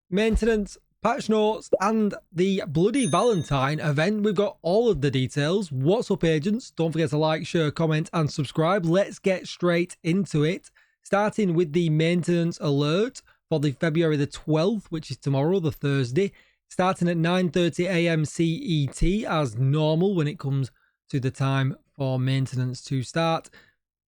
maintenance, patch notes, and the bloody Valentine event. We've got all of the details. What's up, agents? Don't forget to like, share, comment, and subscribe. Let's get straight into it. Starting with the maintenance alert for the February the 12th, which is tomorrow, the Thursday. Starting at 9:30 a.m. CET as normal when it comes to the time for maintenance to start.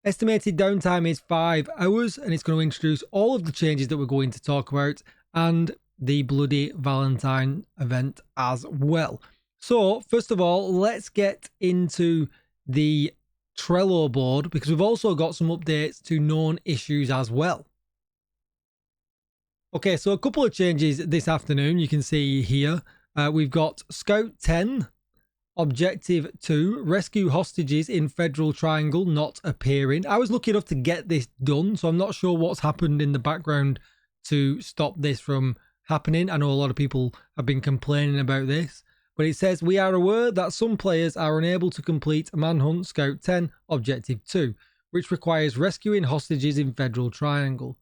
Estimated downtime is 5 hours, and it's going to introduce all of the changes that we're going to talk about and the bloody Valentine event as well. So first of all, let's get into the Trello board because we've also got some updates to known issues as well. Okay, so a couple of changes this afternoon. You can see here we've got Scout 10, Objective 2, rescue hostages in Federal Triangle not appearing. I was lucky enough to get this done, so I'm not sure what's happened in the background to stop this from happening. I know a lot of people have been complaining about this, but it says we are aware that some players are unable to complete Manhunt Scout 10 Objective 2, which requires rescuing hostages in Federal Triangle.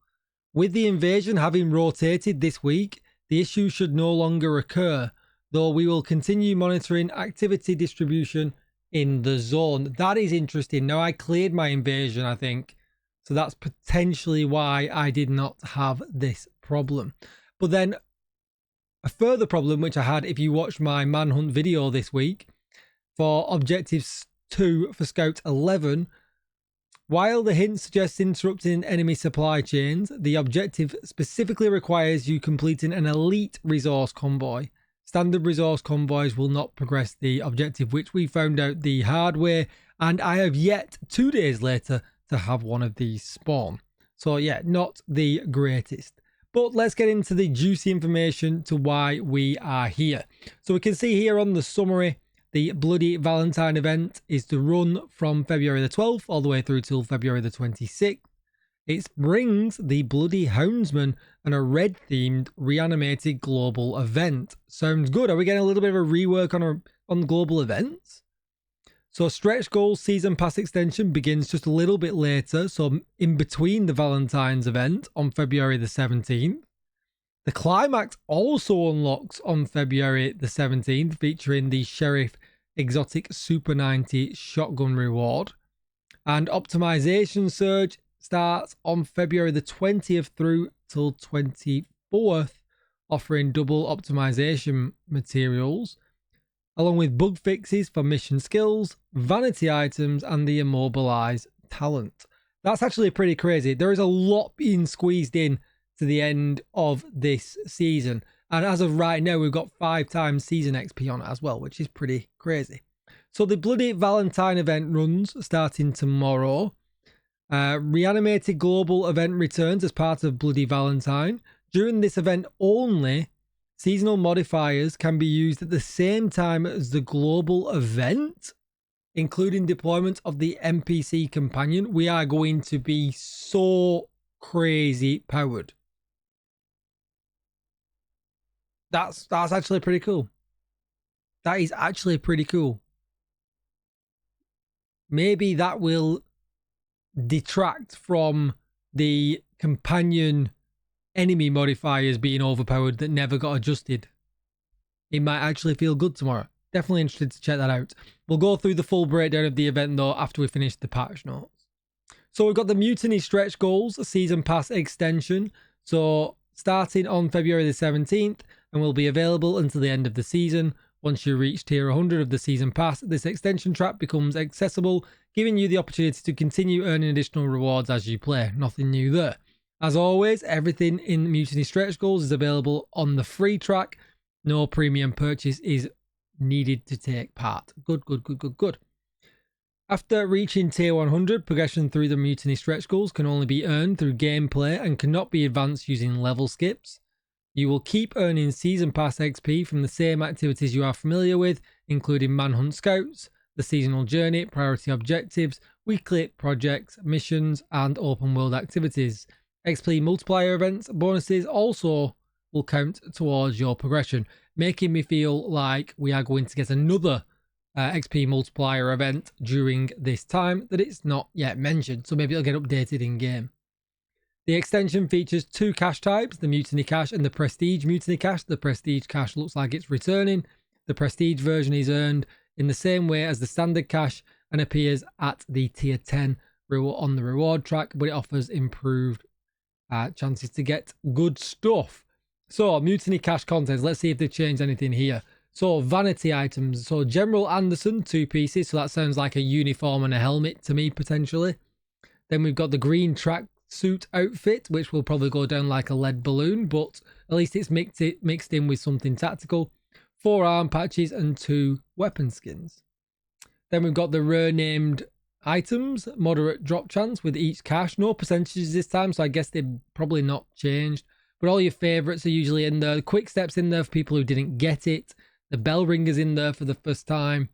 With the invasion having rotated this week, the issue should no longer occur, though we will continue monitoring activity distribution in the zone. That is interesting. Now, I cleared my invasion, I think, so that's potentially why I did not have this problem. But then a further problem, which I had if you watched my Manhunt video this week, for Objectives 2 for Scout 11, while the hint suggests interrupting enemy supply chains, the objective specifically requires you completing an elite resource convoy. Standard resource convoys will not progress the objective, which we found out the hard way, and I have yet 2 days later to have one of these spawn. So yeah, not the greatest. But let's get into the juicy information to why we are here. So we can see here on the summary, the bloody Valentine event is to run from February the 12th all the way through till February the 26th. It brings the bloody Houndsman and a red-themed reanimated global event. Sounds good. Are we getting a little bit of a rework on global events? So stretch goals season pass extension begins just a little bit later, so in between the Valentine's event on February the 17th. The climax also unlocks on February the 17th, featuring the Sheriff Exotic Super 90 shotgun reward. And optimization surge starts on February the 20th through till 24th, offering double optimization materials, along with bug fixes for mission skills, vanity items, and the immobilize talent. That's actually pretty crazy. There is a lot being squeezed in to the end of this season, and as of right now we've got 5 times season XP on it as well, which is pretty crazy. So the bloody Valentine event runs starting tomorrow. Reanimated global event returns as part of bloody Valentine. During this event only, seasonal modifiers can be used at the same time as the global event, including deployment of the NPC companion. We are going to be so crazy powered. That's actually pretty cool. That is actually pretty cool. Maybe that will detract from the companion enemy modifiers being overpowered that never got adjusted. It might actually feel good tomorrow. Definitely interested to check that out. We'll go through the full breakdown of the event though after we finish the patch notes. So we've got the Mutiny stretch goals, a season pass extension. So starting on February the 17th and will be available until the end of the season. Once you reach tier 100 of the season pass, this extension trap becomes accessible, giving you the opportunity to continue earning additional rewards as you play. Nothing new there. As always, everything in Mutiny stretch goals is available on the free track. No premium purchase is needed to take part. Good. After reaching tier 100, progression through the Mutiny stretch goals can only be earned through gameplay and cannot be advanced using level skips. You will keep earning season pass XP from the same activities you are familiar with, including Manhunt Scouts, the seasonal journey, priority objectives, weekly projects, missions, and open world activities. XP multiplier events bonuses also will count towards your progression, making me feel like we are going to get another XP multiplier event during this time that it's not yet mentioned, so maybe it'll get updated in game. The extension features 2 cache types, the Mutiny cache and the Prestige Mutiny cache. The Prestige cache looks like it's returning. The Prestige version is earned in the same way as the standard cache and appears at the tier 10 on the reward track, but it offers improved chances to get good stuff. So, Mutiny cache contents. Let's see if they've changed anything here. So, vanity items. So, General Anderson, 2 pieces. So, that sounds like a uniform and a helmet to me, potentially. Then we've got the green track suit outfit, which will probably go down like a lead balloon, but at least it's mixed in with something tactical. 4 arm patches and 2 weapon skins. Then we've got the rare named items, moderate drop chance with each cache. No percentages this time, so I guess they've probably not changed. But all your favourites are usually in there. The quick steps in there for people who didn't get it. The bell ringer's in there for the first time.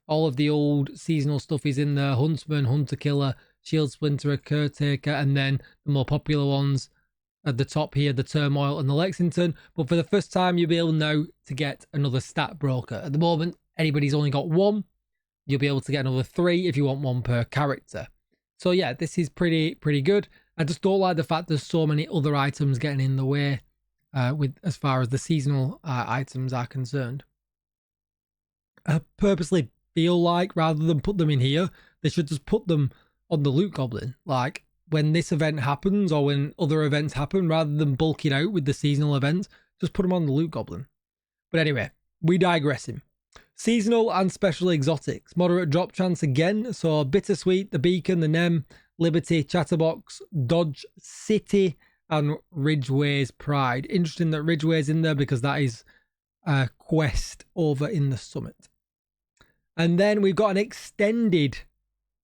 All of the old seasonal stuff is in there. Huntsman, Hunter Killer, Shield Splinterer, Caretaker, and then the more popular ones at the top here, the Turmoil and the Lexington. But for the first time, you'll be able now to get another stat broker. At the moment, anybody's only got 1. You'll be able to get another 3 if you want 1 per character. So yeah, this is pretty good. I just don't like the fact there's so many other items getting in the way with as far as the seasonal items are concerned. I purposely feel like rather than put them in here, they should just put them on the Loot Goblin. Like when this event happens or when other events happen, rather than bulking out with the seasonal events, just put them on the Loot Goblin. But anyway, we digressing. Seasonal and special exotics. Moderate drop chance again. So Bittersweet, the Beacon, the Nem, Liberty, Chatterbox, Dodge City, and Ridgeway's Pride. Interesting that Ridgeway's in there because that is a quest over in the summit. And then we've got an extended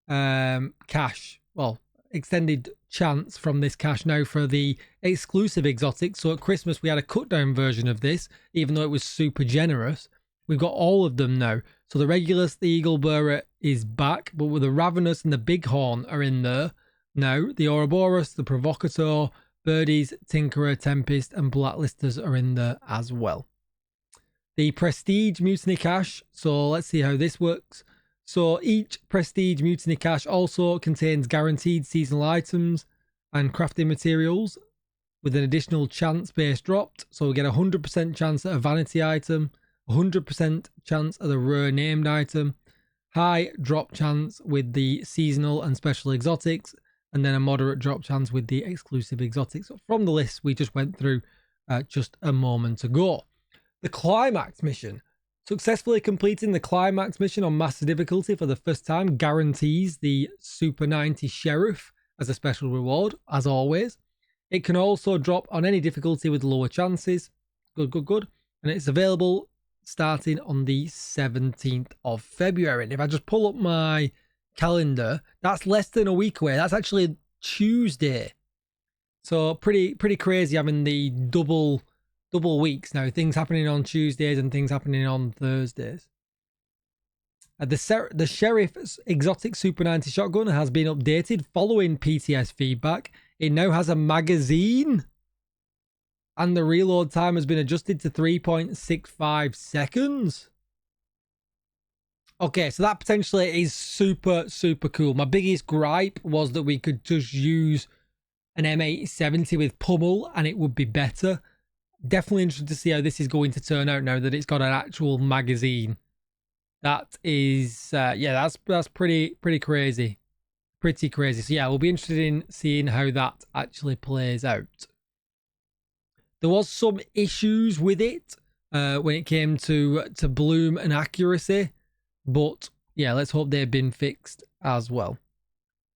cache. Well, extended chance from this cache now for the exclusive exotics. So at Christmas we had a cut down version of this, even though it was super generous. We've got all of them now. So the Regulus, the Eagle Bearer is back, but with the Ravenous and the Bighorn are in there now. The Ouroboros, the Provocateur, Birdies, Tinkerer, Tempest, and Blacklisters are in there as well. The Prestige Mutiny cache. So let's see how this works. So each Prestige Mutiny cache also contains guaranteed seasonal items and crafting materials with an additional chance base dropped. So we get a 100% chance at a vanity item, 100% chance at a rare named item, high drop chance with the seasonal and special exotics, and then a moderate drop chance with the exclusive exotics from the list we just went through just a moment ago. The Climax mission. Successfully completing the Climax mission on Master Difficulty for the first time guarantees the Super 90 Sheriff as a special reward, as always. It can also drop on any difficulty with lower chances. Good. And it's available starting on the 17th of February. And if I just pull up my calendar, that's less than a week away. That's actually Tuesday. So pretty crazy having the double weeks now. Things happening on Tuesdays and things happening on Thursdays. The Sheriff's Exotic Super 90 Shotgun has been updated following PTS feedback. It now has a magazine. And the reload time has been adjusted to 3.65 seconds. Okay, so that potentially is super cool. My biggest gripe was that we could just use an M870 with pummel and it would be better. Definitely interested to see how this is going to turn out now that it's got an actual magazine. That is, yeah, that's pretty crazy. Pretty crazy. So yeah, we'll be interested in seeing how that actually plays out. There was some issues with it when it came to bloom and accuracy, but yeah, let's hope they've been fixed as well.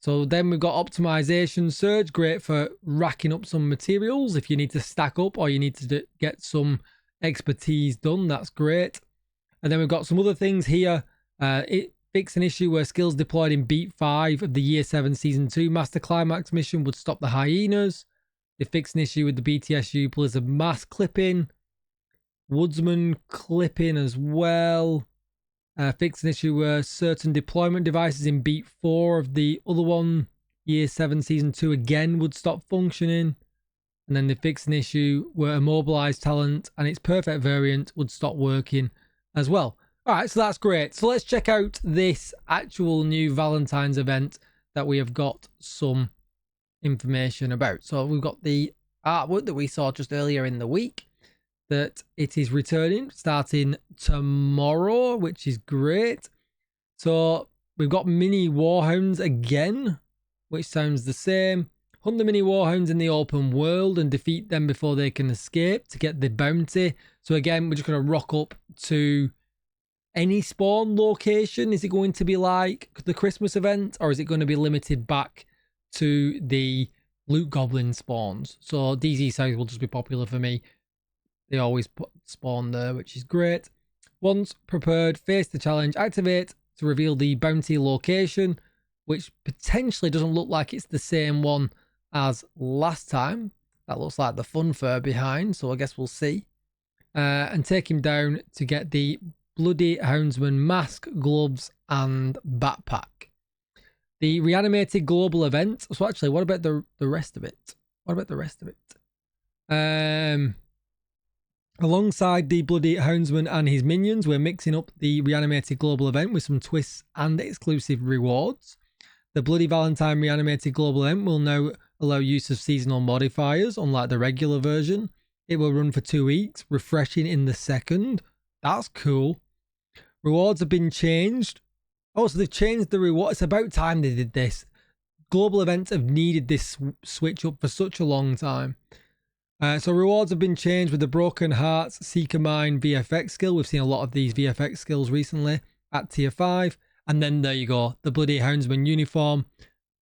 So then we've got optimization surge, great for racking up some materials if you need to stack up or you need to get some expertise done. That's great. And then we've got some other things here. It fixed an issue where skills deployed in Beat 5 of the Year 7 Season 2 Master Climax mission would stop the hyenas. They fixed an issue with the BTSU Blizzard mask clipping, Woodsman clipping as well. Fixed an issue where certain deployment devices in Beat 4 of the other one, Year 7 Season 2 again would stop functioning. And then they fixed an issue where Immobilized Talent and its perfect variant would stop working as well. Alright, so that's great. So let's check out this actual new Valentine's event that we have got some information about. So we've got the artwork that we saw just earlier in the week, that it is returning starting tomorrow, which is great. So we've got mini warhounds again, which sounds the same. Hunt the mini warhounds in the open world and defeat them before they can escape to get the bounty. So again, we're just going to rock up to any spawn location. Is it going to be like the Christmas event, or is it going to be limited back to the loot goblin spawns? So DZ size will just be popular for me. They always put spawn there, which is great. Once prepared, face the challenge, activate to reveal the bounty location, which potentially doesn't look like it's the same one as last time. That looks like the fun fur behind, so I guess we'll see. And take him down to get the Bloody Houndsman mask, gloves, and backpack. The reanimated global event. So actually, what about the rest of it? What about the rest of it? Alongside the Bloody Houndsman and his minions, we're mixing up the reanimated global event with some twists and exclusive rewards. The Bloody Valentine reanimated global event will now allow use of seasonal modifiers, unlike the regular version. It will run for 2 weeks, refreshing in the second. That's cool. Rewards have been changed. Oh, so they've changed the reward. It's about time they did this. Global events have needed this switch up for such a long time. So rewards have been changed with the Broken Hearts Seeker Mine VFX skill. We've seen a lot of these VFX skills recently at tier 5. And then there you go, the Bloody Houndsman uniform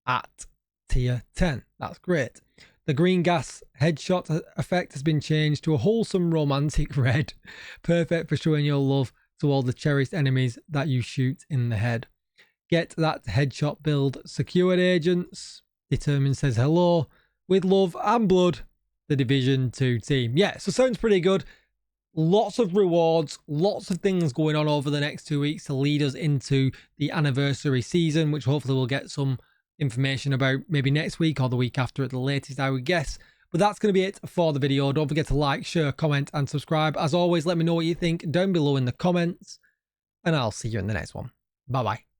at tier 10. That's great. The green gas headshot effect has been changed to a wholesome romantic red. Perfect for showing your love to all the cherished enemies that you shoot in the head. Get that headshot build secured, agents. Determined says hello. With love and blood, the Division 2 team. Yeah, so sounds pretty good. Lots of rewards, lots of things going on over the next 2 weeks to lead us into the anniversary season, which hopefully we'll get some information about maybe next week or the week after at the latest, I would guess. But that's going to be it for the video. Don't forget to like, share, comment, and subscribe. As always, let me know what you think down below in the comments, and I'll see you in the next one. Bye-bye.